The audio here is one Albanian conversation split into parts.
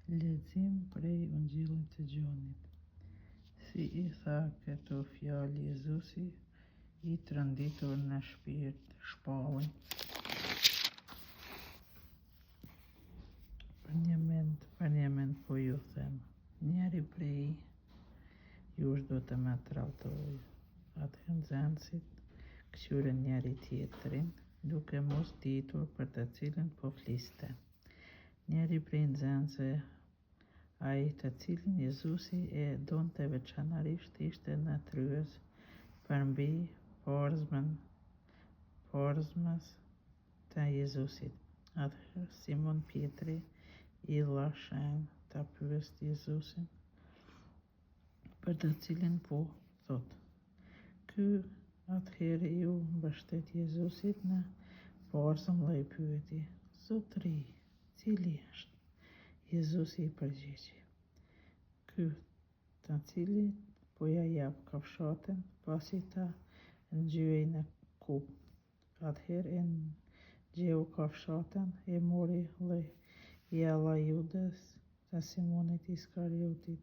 Lexim prej Ungjillit të Gjonit. Si I tha këto fjalë Jezusi, I trënditur në shpirt, shpallën. Për një mend po ju them, njeri prej jush do të më trajtojë. Atëherë nxënësit kthyrën njëri tjetrin, duke mos ditur për të cilën po fliste. Njëri prej nxënësve, ai të cilin Jezusi e donte veçanërisht, ishte në tryez përmbi porzmës të Jezusit. Atëherë Simon Pietri I la shenjë ta pyest Jezusin, për të cilin po thot. Ky atëherë ju mbështet Jezusit në porzëm dhe I pyeti: Zotëri, cili është? Jezusi I përgjigji: Ky të cilit po ja jap kafshatën pasi ta ngjyej në kub. Atëherë e ngjeu kafshatën, e mori dhe ja la Judas të Simonit Iskariotit.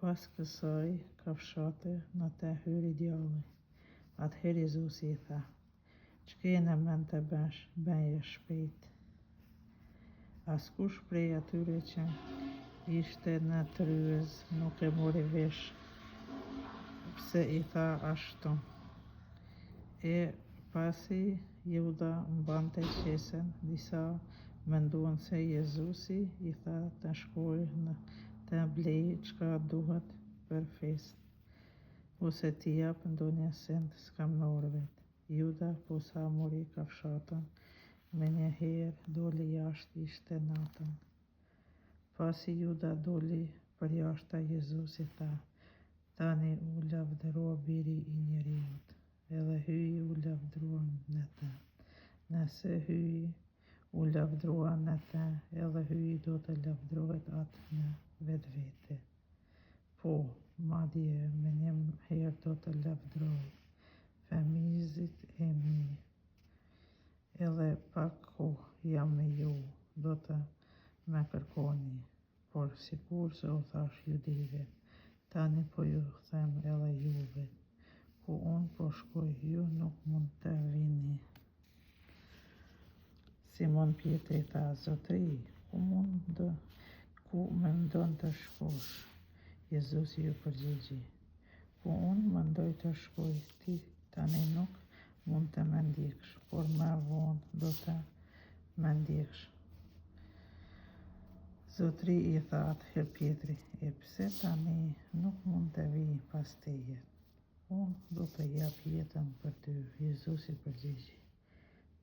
Pas kësaj kafshate në të hyri djalli. Atëherë Jezusi I tha: ç'ke në mend të bësh, bëje shpejt. Askush prej atyre që ishte në tryez nuk e mori vesh pse I tha ashtu. E pasi Juda mbante qesen, disa menduan se Jezusi I tha të shkojë të blejë çka duhet për festë, ose t'i jap ndonjë send skamnorëve. Juda po sa mori kafshatën, menjëherë doli jashtë, ishte natën. Pasi Juda doli përjashta, Jezusi tha: Tani u lavdërua Biri I njeriut, edhe hyi u lavdërua në të. Nëse hyi u lavdërua në të, edhe hyi do të lavdërohet atë në vetvete. Po, madje me një herë do të lavdëroj fëmijëzit e mi. Edhe pak kohë jam me ju, do të më kërkoni, por sikur se u thash judejve, tani po ju them edhe juve, ku unë po shkoj, ju nuk mund të vini. Simon Pietri tha: Zotëri, ku mendon të shkosh? Jezusi ju përgjigji: Ku unë mendoj të shkoj, ti tani nuk mund të më ndjekësh, por më vonë do të më ndjekësh. Zotëri I tha atëherë Pietri: E pse tani nuk mund të vi pas teje? Unë do të jap jetën për ty. Jezusi përgjigji: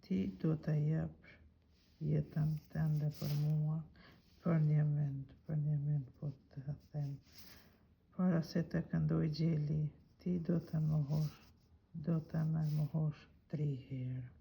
Ti do të japsh jetën tënde për mua. Për një mend po të them, para se të këndoj gjeli, ti do të më mohosh 3 herë.